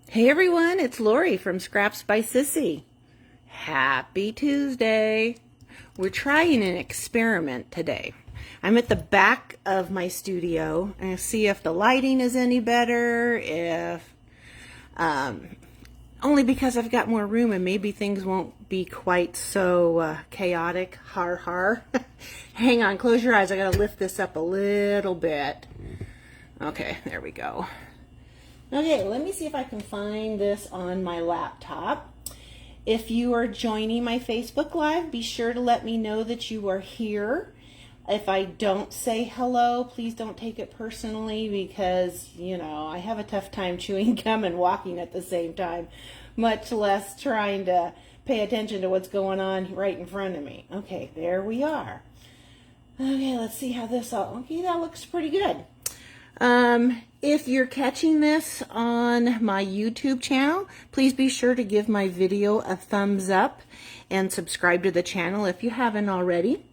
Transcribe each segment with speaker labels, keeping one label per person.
Speaker 1: Hey everyone, it's Lori from Scraps by Sissy. Happy Tuesday. We're trying an experiment today. I'm at the back of my studio and see if the lighting is any better, if only because I've got more room and maybe things won't be quite so chaotic. Har har. Hang on, close your eyes. I gotta lift this up a little bit. Okay, there we go. Okay, let me see if I can find this on my laptop. If you are joining my Facebook Live, be sure to let me know that you are here. If I don't say hello, please don't take it personally because, I have a tough time chewing gum and walking at the same time, much less trying to pay attention to what's going on right in front of me. Okay, there we are. Okay, let's see how this all... Okay, that looks pretty good. If you're catching this on my YouTube channel, please be sure to give my video a thumbs up and subscribe to the channel if you haven't already.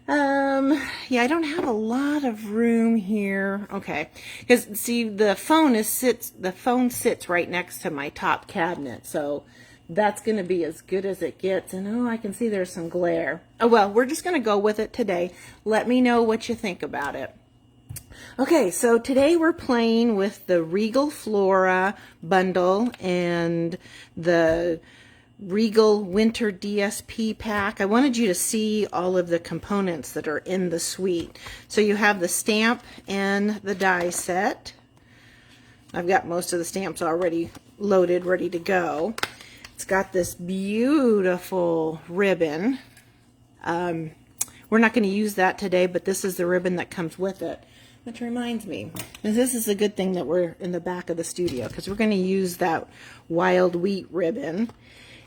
Speaker 1: Yeah, I don't have a lot of room here. Okay, because see, the phone sits right next to my top cabinet, so that's going to be as good as it gets. And oh, I can see there's some glare. Oh well, we're just going to go with it today. Let me know what you think about it. Okay, so today we're playing with the Regal Flora bundle and the Regal Winter DSP pack. I wanted you to see all of the components that are in the suite. So you have the stamp and the die set. I've got most of the stamps already loaded, ready to go. It's got this beautiful ribbon. We're not going to use that today, but this is the ribbon that comes with it. Which reminds me, and this is a good thing that we're in the back of the studio because we're going to use that wild wheat ribbon.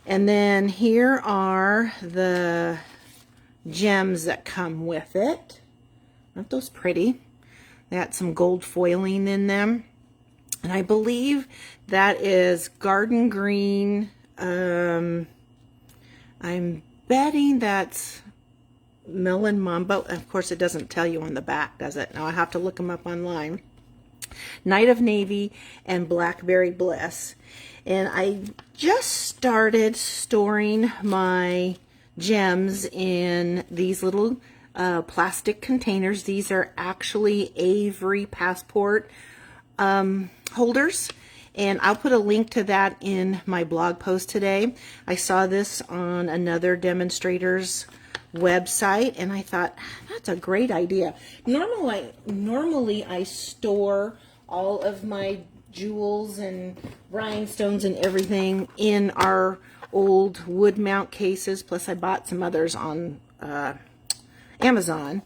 Speaker 1: And then here are the gems that come with it. Aren't those pretty? They got some gold foiling in them. And I believe that is garden green. I'm betting that's Melon Mambo. Of course, it doesn't tell you on the back, does it? Now I have to look them up online. Night of Navy and Blackberry Bliss. And I just started storing my gems in these little plastic containers. These are actually Avery passport holders. And I'll put a link to that in my blog post today. I saw this on another demonstrator's website and I thought that's a great idea. Normally I store all of my jewels and rhinestones and everything in our old wood mount cases, plus I bought some others on Amazon,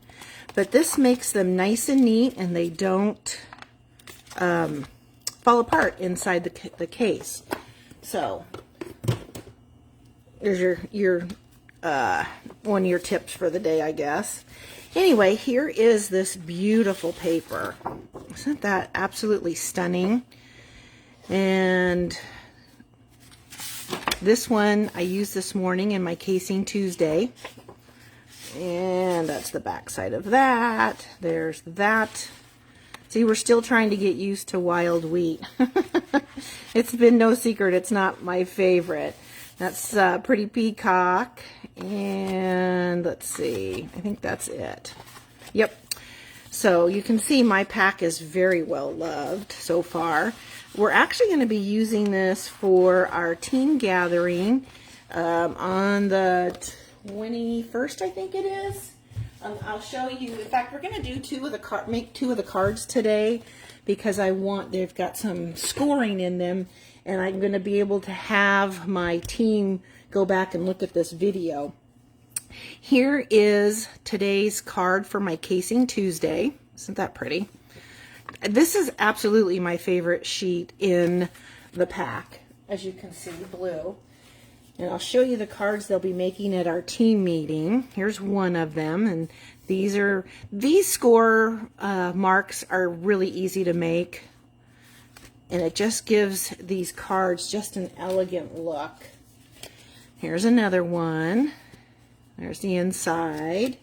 Speaker 1: but this makes them nice and neat and they don't fall apart inside the case. So there's your one of your tips for the day, I guess. Anyway, here is this beautiful paper. Isn't that absolutely stunning? And this one I used this morning in my Casing Tuesday. And that's the back side of that. There's that. See, we're still trying to get used to wild wheat. It's been no secret, it's not my favorite. That's Pretty Peacock, and let's see, I think that's it. Yep. So you can see my pack is very well loved so far. We're actually going to be using this for our team gathering on the 21st, I think it is. I'll show you. In fact, we're going to do make two of the cards today because they've got some scoring in them. And I'm going to be able to have my team go back and look at this video. Here is today's card for my Casing Tuesday. Isn't that pretty? This is absolutely my favorite sheet in the pack, as you can see, blue. And I'll show you the cards they'll be making at our team meeting. Here's one of them, and these score marks are really easy to make. And it just gives these cards just an elegant look. Here's another one. There's the inside.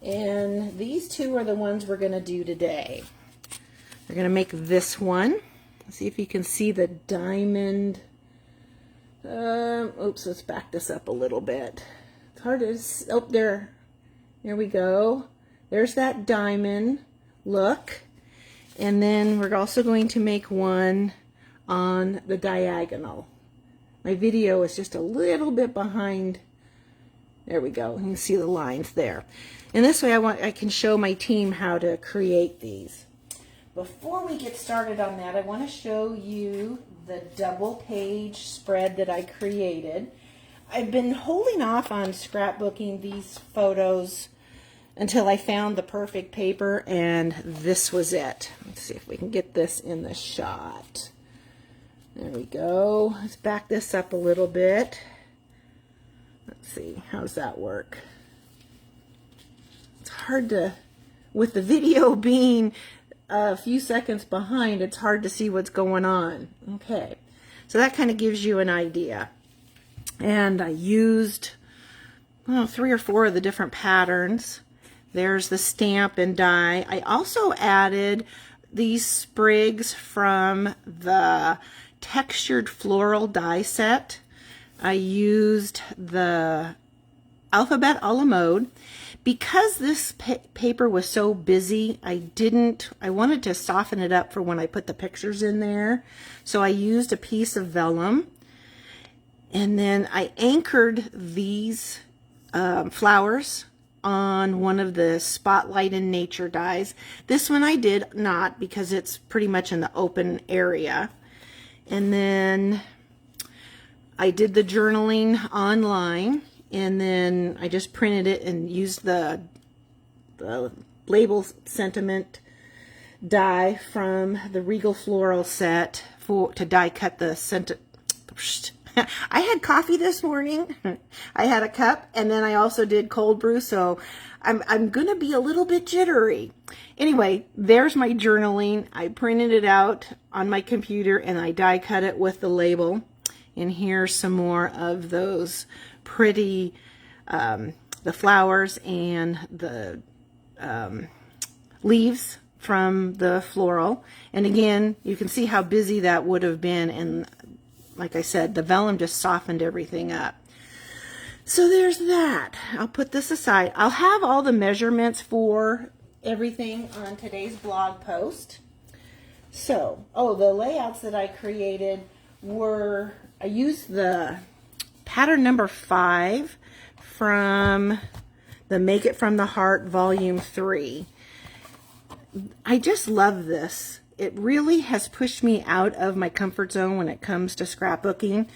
Speaker 1: And these two are the ones we're going to do today. We're going to make this one. See if you can see the diamond. Oops, let's back this up a little bit. It's hard to, oh, there we go. There's that diamond look. And then we're also going to make one on the diagonal. My video is just a little bit behind. There we go. You can see the lines there. And this way I can show my team how to create these. Before we get started on that, I want to show you the double page spread that I created. I've been holding off on scrapbooking these photos until I found the perfect paper, and this was it. Let's see if we can get this in the shot. There we go. Let's back this up a little bit. Let's see, how's that work? It's hard to, with the video being a few seconds behind, it's hard to see what's going on. Okay, so that kind of gives you an idea. And I used 3 or 4 of the different patterns. There's the stamp and die. I also added these sprigs from the textured floral die set. I used the alphabet a la mode. Because this paper was so busy, I wanted to soften it up for when I put the pictures in there. So I used a piece of vellum, and then I anchored these flowers on one of the Spotlight in Nature dies. This one I did not, because it's pretty much in the open area. And then I did the journaling online. And then I just printed it and used the label sentiment die from the Regal Floral set to die cut the sentiment. I had coffee this morning. I had a cup, and then I also did cold brew, so I'm gonna be a little bit jittery. Anyway, there's my journaling. I printed it out on my computer and I die cut it with the label. And here's some more of those pretty, the flowers and the leaves from the floral. And again, you can see how busy that would have been. And like I said, the vellum just softened everything up. So there's that. I'll put this aside. I'll have all the measurements for everything on today's blog post. So, the layouts that I created were, I used the pattern number 5 from the Make It From the Heart Volume 3. I just love this. It really has pushed me out of my comfort zone when it comes to scrapbooking.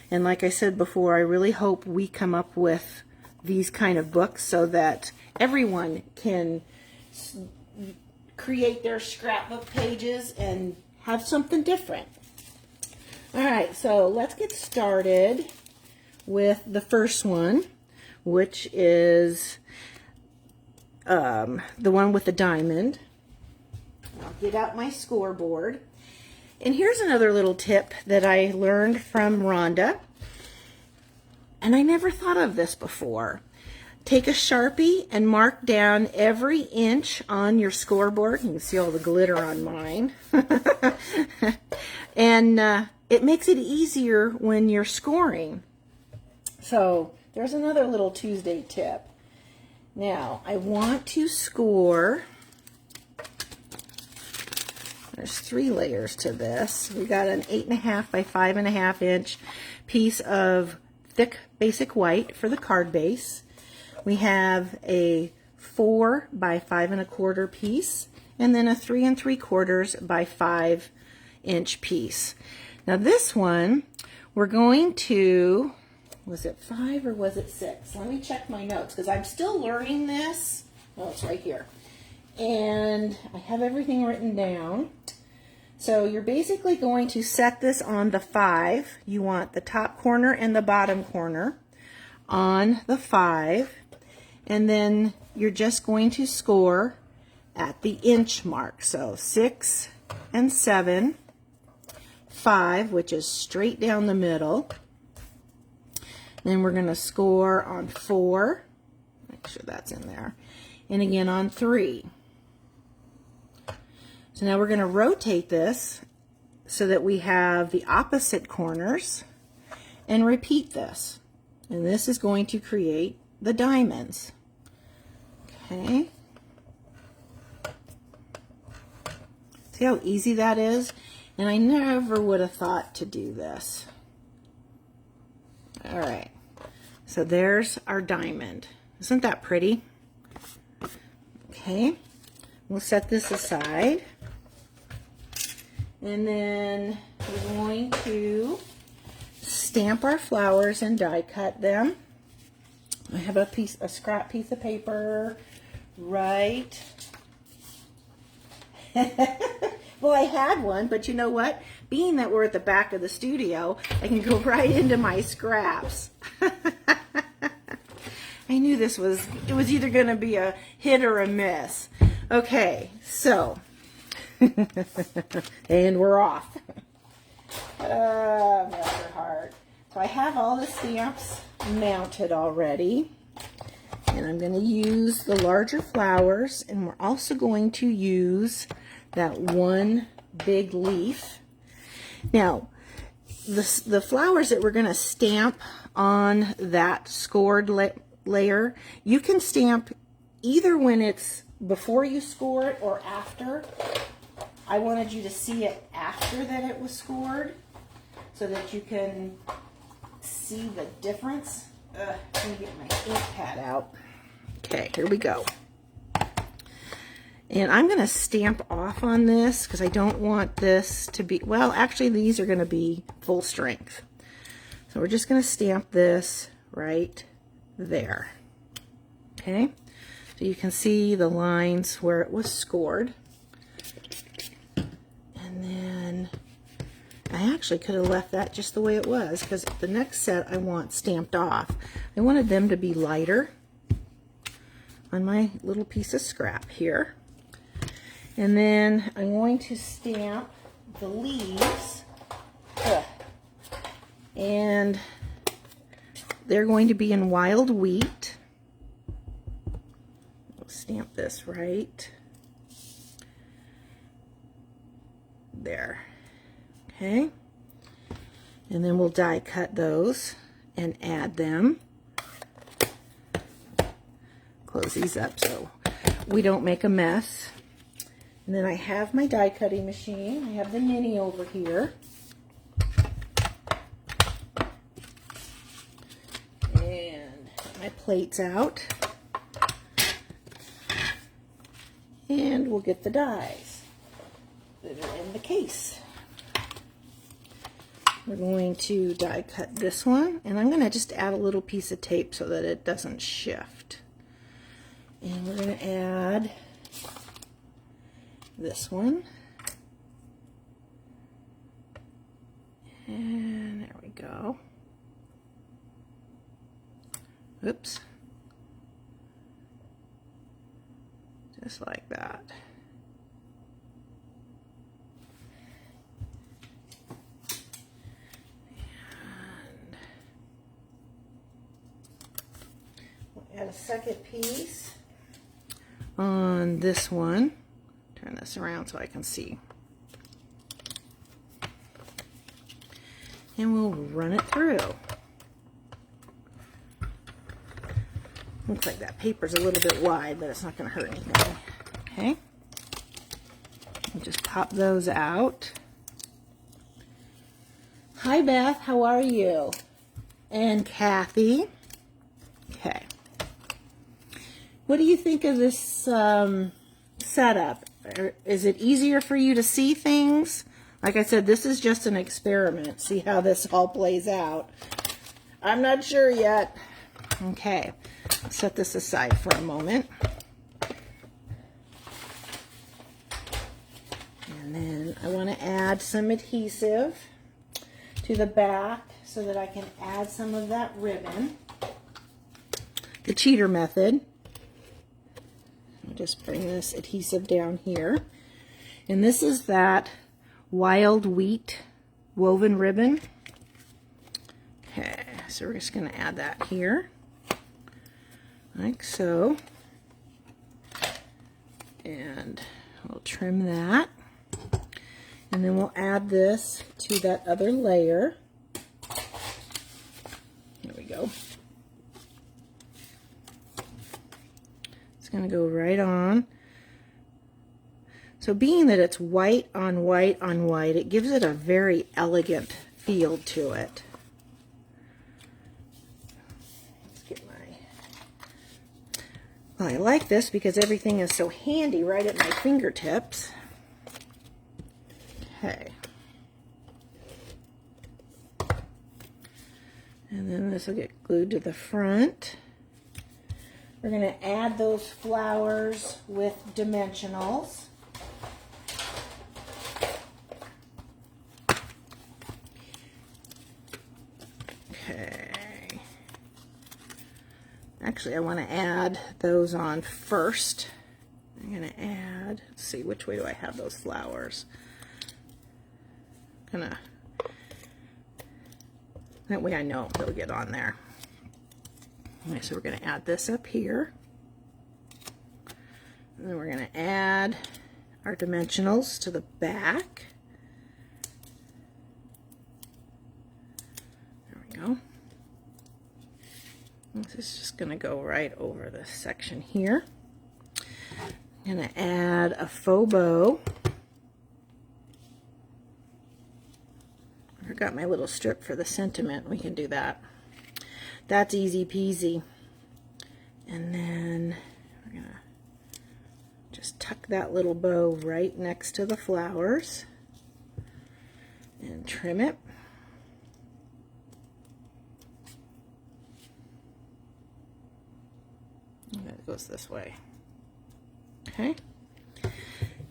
Speaker 1: And like I said before, I really hope we come up with these kind of books so that everyone can create their scrapbook pages and have something different. Alright, so let's get started with the first one, which is the one with the diamond. I'll get out my scoreboard. And here's another little tip that I learned from Rhonda. And I never thought of this before. Take a Sharpie and mark down every inch on your scoreboard. You can see all the glitter on mine. And it makes it easier when you're scoring. So there's another little Tuesday tip. Now, I want to score. There's 3 layers to this. We got an 8.5 by 5.5 inch piece of thick basic white for the card base. We have a 4 by 5 1/4 piece, and then a 3 3/4 by 5 inch piece. Now this one, we're going to, was it 5 or was it 6? Let me check my notes because I'm still learning this. Oh, it's right here. And I have everything written down. So you're basically going to set this on the 5. You want the top corner and the bottom corner on the 5. And then you're just going to score at the inch mark. So 6 and 7, 5, which is straight down the middle. Then we're going to score on 4. Make sure that's in there. And again on 3. So now we're going to rotate this so that we have the opposite corners, and repeat this. And this is going to create the diamonds. Okay. See how easy that is? And I never would have thought to do this. All right. So there's our diamond. Isn't that pretty? Okay. We'll set this aside. And then we're going to stamp our flowers and die cut them. I have a scrap piece of paper right. Well, I had one, but you know what? Being that we're at the back of the studio, I can go right into my scraps. I knew it was either going to be a hit or a miss. Okay, so, and we're off. Bless her heart. So I have all the stamps mounted already. And I'm going to use the larger flowers, and we're also going to use that one big leaf. Now, the flowers that we're going to stamp on that scored layer, you can stamp either when it's before you score it or after. I wanted you to see it after that it was scored so that you can see the difference. Let me get my ink pad out. Okay, here we go. And I'm going to stamp off on this because I don't want this to be, well, actually these are going to be full strength. So we're just going to stamp this right there. Okay, so you can see the lines where it was scored. And then I actually could have left that just the way it was because the next set I want stamped off. I wanted them to be lighter on my little piece of scrap here. And then I'm going to stamp the leaves. And they're going to be in wild wheat. I'll stamp this right there. Okay. And then we'll die cut those and add them. Close these up so we don't make a mess. And then I have my die cutting machine. I have the mini over here. And my plates out. And we'll get the dies that are in the case. We're going to die cut this one. And I'm going to just add a little piece of tape so that it doesn't shift. And we're going to add this one. And there we go. Oops. Just like that. And we'll add a second piece on this one. Turn this around so I can see. And we'll run it through. Looks like that paper's a little bit wide, but it's not going to hurt anything. Okay. We'll just pop those out. Hi Beth, how are you? And Kathy. Okay. What do you think of this setup? Is it easier for you to see things? Like I said, this is just an experiment. See how this all plays out. I'm not sure yet. Okay, set this aside for a moment. And then I want to add some adhesive to the back so that I can add some of that ribbon. The cheater method. I'll just bring this adhesive down here. And this is that wild wheat woven ribbon. Okay, so we're just going to add that here. Like so. And we'll trim that. And then we'll add this to that other layer. There we go. It's going to go right on. So being that it's white on white on white, it gives it a very elegant feel to it. Let's get my... Well, I like this because everything is so handy right at my fingertips. Okay. And then this will get glued to the front. We're going to add those flowers with dimensionals. Okay. Actually, I want to add those on first. I'm going to add, let's see, which way do I have those flowers? That way I know they'll get on there. Okay, so we're going to add this up here. And then we're going to add our dimensionals to the back. There we go. This is just going to go right over this section here. I'm going to add a faux bow. I forgot my little strip for the sentiment. We can do that. That's easy peasy. And then we're going to just tuck that little bow right next to the flowers and trim it. And that goes this way. Okay.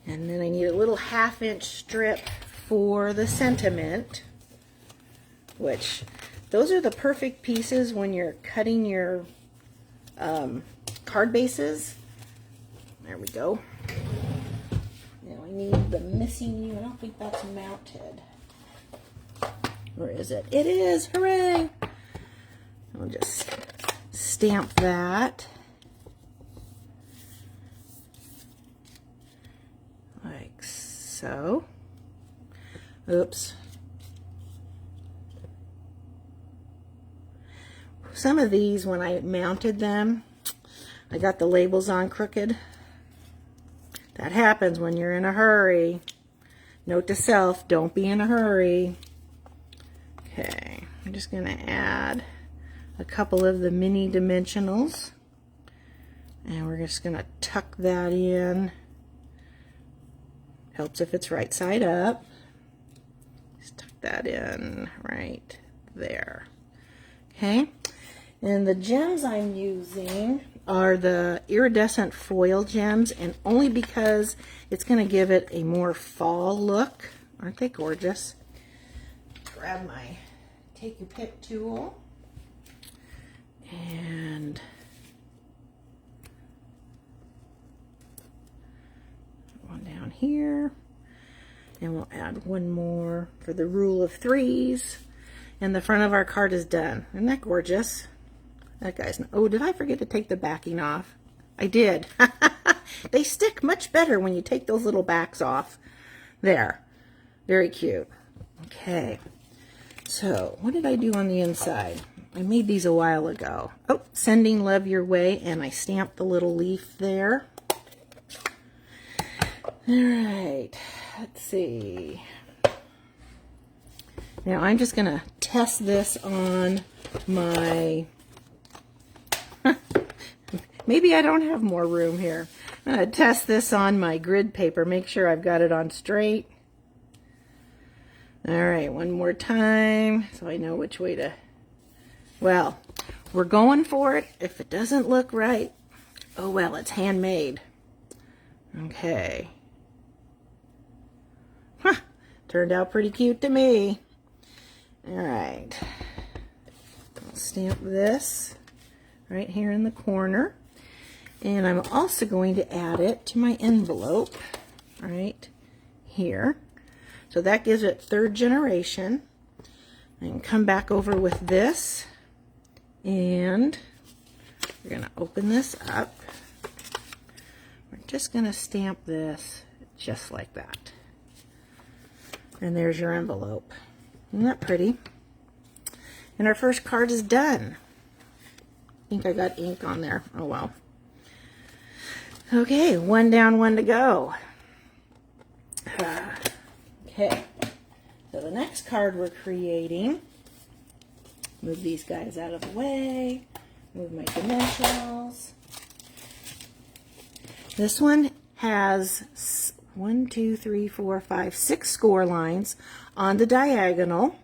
Speaker 1: And then I need a little 1/2-inch strip for the sentiment, which those are the perfect pieces when you're cutting your card bases. There we go. Now I need the missing, I don't think that's mounted. Where is it? It is! Hooray! I'll just stamp that. Like so. Oops. Some of these, when I mounted them, I got the labels on crooked. That happens when you're in a hurry. Note to self, don't be in a hurry. Okay, I'm just going to add a couple of the mini dimensionals. And we're just going to tuck that in. Helps if it's right side up. Just tuck that in right there. Okay. And the gems I'm using are the iridescent foil gems, and only because it's going to give it a more fall look. Aren't they gorgeous? Grab my take your pick tool and one down here, and we'll add one more for the rule of 3s, and the front of our card is done. Isn't that gorgeous? That guy's, oh, did I forget to take the backing off? I did. They stick much better when you take those little backs off. There. Very cute. Okay. So, what did I do on the inside? I made these a while ago. Oh, sending love your way, and I stamped the little leaf there. All right. Let's see. Now, I'm just going to test this on my... Maybe I don't have more room here. I'm going to test this on my grid paper, make sure I've got it on straight. All right, one more time so I know which way to... Well, we're going for it. If it doesn't look right, oh well, it's handmade. Okay. Huh, turned out pretty cute to me. All right. I'll stamp this right here in the corner. And I'm also going to add it to my envelope right here. So that gives it 3rd generation. I can come back over with this, and we're going to open this up. We're just going to stamp this just like that. And there's your envelope. Isn't that pretty? And our first card is done. I think I got ink on there. Oh well. Okay, one down, one to go. Okay, so the next card we're creating, move these guys out of the way, move my dimensionals. This one has 6 score lines on the diagonal.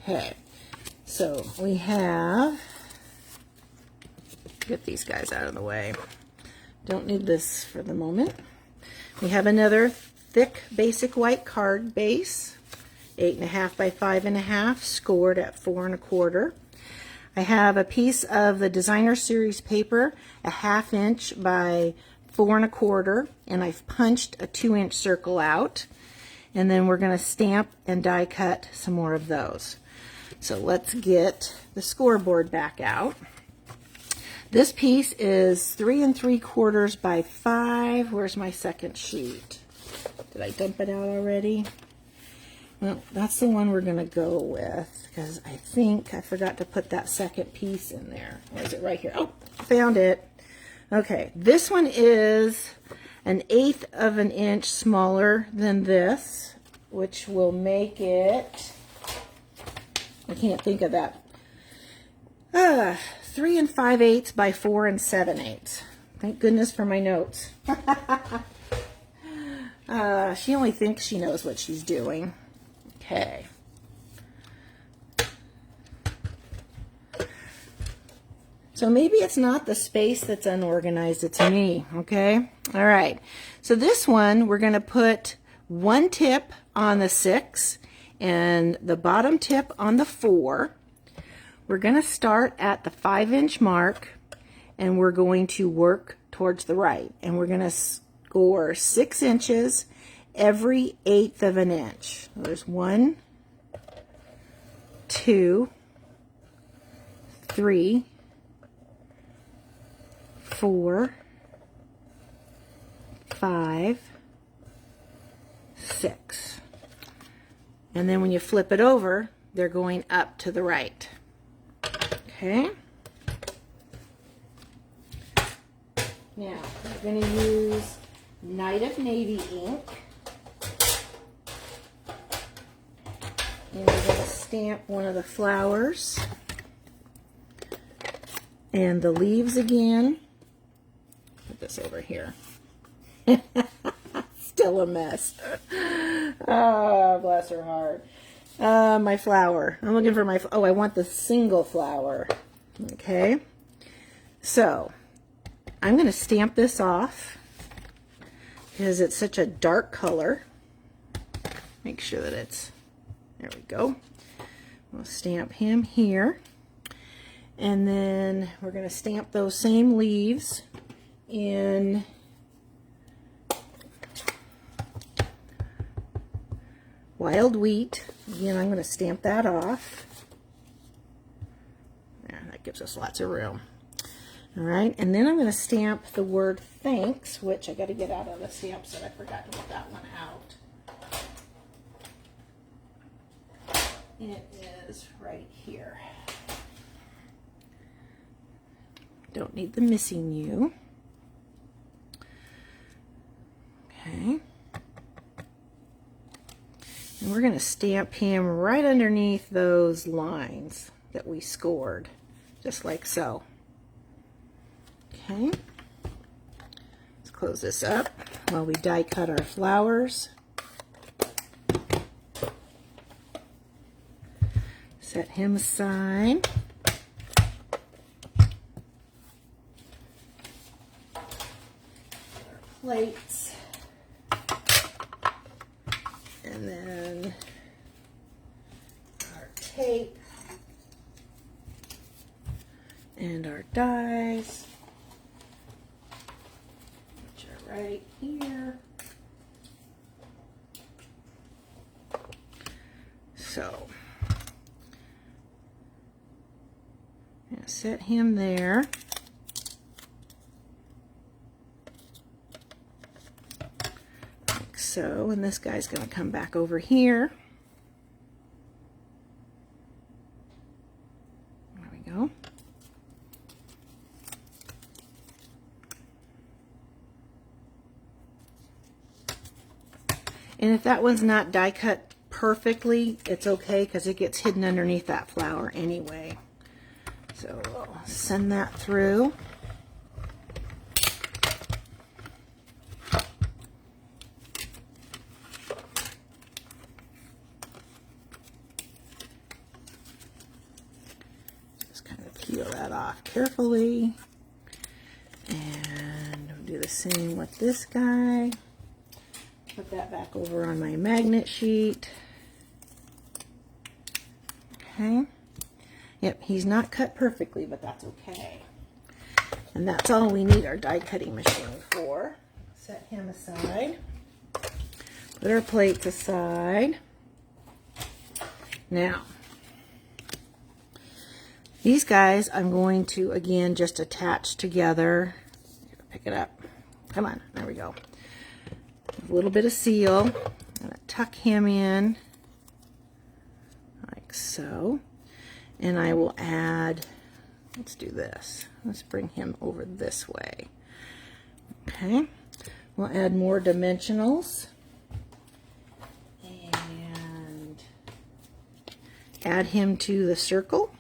Speaker 1: Okay, so we have, get these guys out of the way. Don't need this for the moment. We have another thick basic white card base, 8.5 by 5.5, scored at 4 1/4. I have a piece of the Designer Series paper, a 1/2 inch by 4 1/4, and I've punched a 2-inch circle out. And then we're going to stamp and die cut some more of those. So let's get the scoreboard back out. This piece is 3 3/4 by 5. Where's my second sheet? Did I dump it out already? Well, that's the one we're going to go with, because I think I forgot to put that second piece in there. Or is it right here? Oh, found it. Okay, this one is 1/8 of an inch smaller than this, which will make it, I can't think of that, 3 5/8 by 4 7/8. Thank goodness for my notes. She only thinks she knows what she's doing. Okay. So maybe it's not the space that's unorganized, it's me, okay? All right. So this one, we're going to put one tip on the 6 and the bottom tip on the 4. We're going to start at the 5-inch mark, and we're going to work towards the right. And we're going to score 6 inches every 1/8 of an inch. So there's 1, 2, 3, 4, 5, 6. And then when you flip it over, they're going up to the right. Okay. Now, we're going to use Night of Navy ink. And we're going to stamp one of the flowers and the leaves again. Put this over here. Still a mess. Oh, bless her heart. My flower. I'm looking for my, oh, I want the single flower. Okay. So, I'm going to stamp this off because it's such a dark color. Make sure that it's, there we go. We'll stamp him here. And then we're going to stamp those same leaves in Wild Wheat. Again, I'm going to stamp that off. There, that gives us lots of room. All right, and then I'm going to stamp the word thanks, which I got to get out of the stamp set. I forgot to get that one out. It is right here. Don't need the missing U. Okay. And we're going to stamp him right underneath those lines that we scored, just like so. Okay. Let's close this up while we die cut our flowers. Set him aside. Plates, and then our tape and our dies, which are right here. So I'm going to set him there. so. And this guy's going to come back over here. There we go. And if that one's not die cut perfectly, it's okay because it gets hidden underneath that flower anyway. So we'll send that through. Just kind of peel that off carefully. And we'll do the same with this guy. Put that back over on my magnet sheet. Okay. Yep, he's not cut perfectly, but that's okay. And that's all we need our die cutting machine for. Set him aside. Put our plates aside. Now, these guys I'm going to, again, just attach together. Pick it up. Come on, there we go. A little bit of seal. I'm going to tuck him in like so. And I will add, let's do this. Let's bring him over this way. Okay. We'll add more dimensionals. And add him to the circle.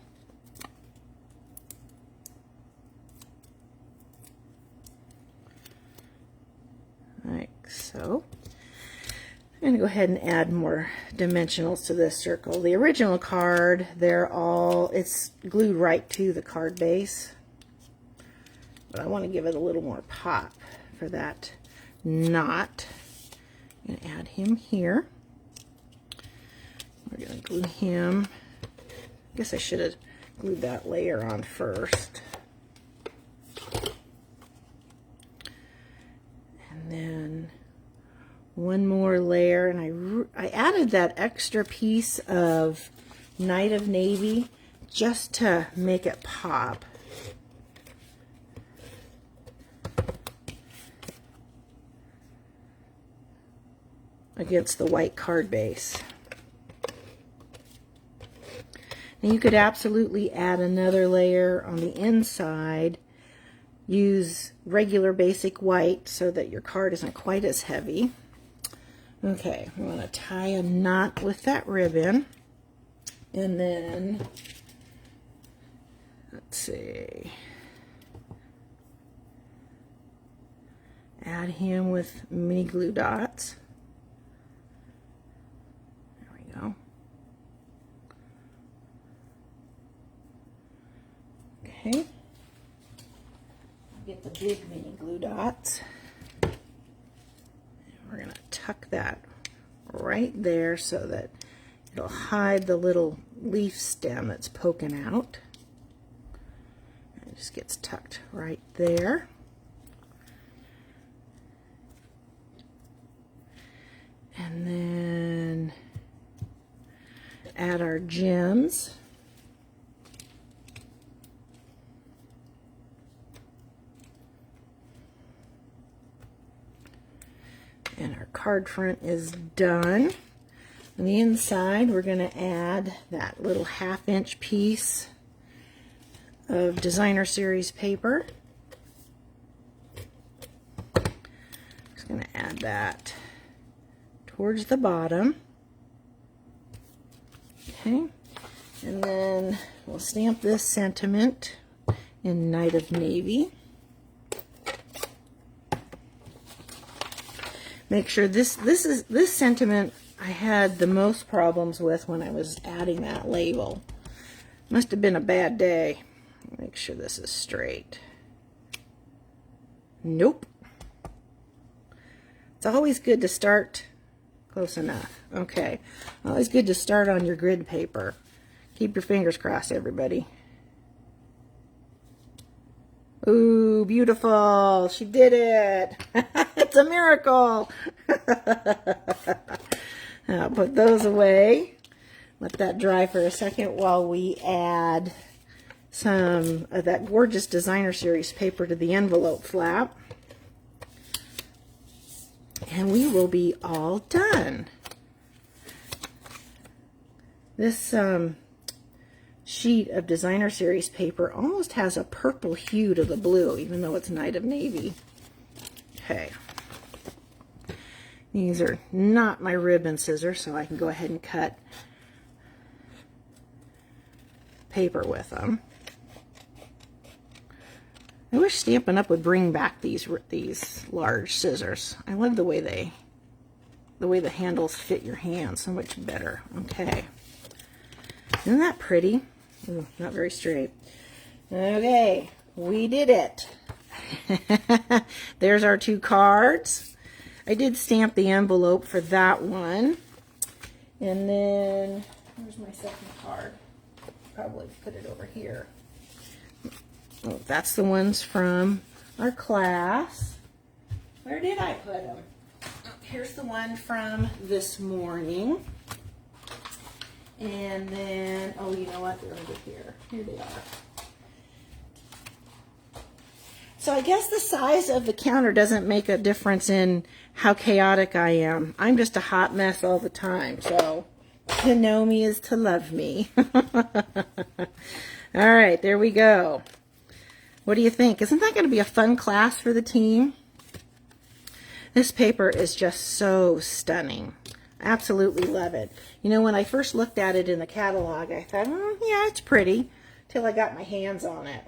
Speaker 1: Like so. I'm going to go ahead and add more dimensionals to this circle. The original card, it's glued right to the card base. But I want to give it a little more pop for that knot. I'm going to add him here. We're going to glue him. I guess I should have glued that layer on first. And then one more layer, and I added that extra piece of Night of Navy just to make it pop. Against the white card base. Now you could absolutely add another layer on the inside. Use regular basic white so that your card isn't quite as heavy. Okay, I'm going to tie a knot with that ribbon, and then, let's see, add him with mini glue dots. There we go. Okay, get the big mini glue dots. We're going to tuck that right there so that it'll hide the little leaf stem that's poking out. It just gets tucked right there. And then add our gems. And our card front is done. On the inside, we're going to add that little 1/2 inch piece of Designer Series paper. Just going to add that towards the bottom. Okay. And then we'll stamp this sentiment in Night of Navy. Make sure this sentiment I had the most problems with when I was adding that label. Must have been a bad day. Make sure this is straight. Nope. It's always good to start close enough. Okay. Always good to start on your grid paper. Keep your fingers crossed, everybody. Ooh, beautiful. She did it. It's a miracle. I'll put those away. Let that dry for a second while we add some of that gorgeous Designer Series paper to the envelope flap. and we will be all done. This sheet of Designer Series paper almost has a purple hue to the blue, even though it's Night of Navy. Okay. These are not my ribbon scissors, so I can go ahead and cut paper with them. I wish Stampin' Up! Would bring back these large scissors. I love the way the handles fit your hand so much better. Okay. Isn't that pretty? Ooh, not very straight. Okay, we did it. There's our 2 cards. I did stamp the envelope for that one. And then, where's my second card? Probably put it over here. Oh, that's the ones from our class. Where did I put them? Oh, here's the one from this morning. And then, oh, you know what? They're over here. Here they are. So I guess the size of the counter doesn't make a difference in how chaotic I am. I'm just a hot mess all the time. So to know me is to love me. All right, there we go. What do you think? Isn't that going to be a fun class for the team? This paper is just so stunning. Absolutely love it. You know, when I first looked at it in the catalog, I thought, yeah, it's pretty, till I got my hands on it.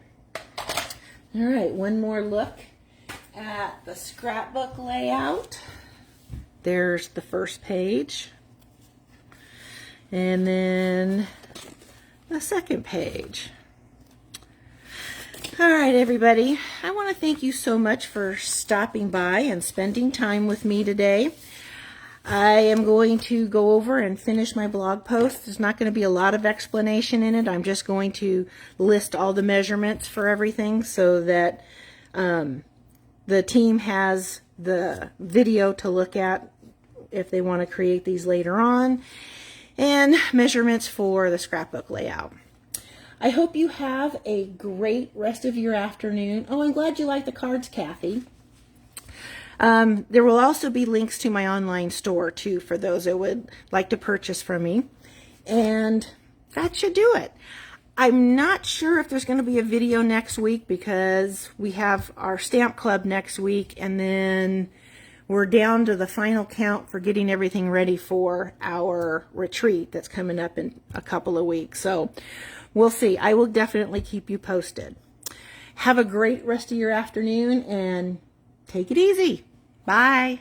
Speaker 1: All right, one more look at the scrapbook layout. There's the first page. And then the second page. All right, everybody. I want to thank you so much for stopping by and spending time with me today. I am going to go over and finish my blog post. There's not going to be a lot of explanation in it. I'm just going to list all the measurements for everything so that the team has the video to look at if they want to create these later on, and measurements for the scrapbook layout. I hope you have a great rest of your afternoon. Oh, I'm glad you like the cards, Kathy. There will also be links to my online store, too, for those that would like to purchase from me. And that should do it. I'm not sure if there's going to be a video next week because we have our stamp club next week, and then we're down to the final count for getting everything ready for our retreat that's coming up in a couple of weeks. So we'll see. I will definitely keep you posted. Have a great rest of your afternoon and take it easy. Bye.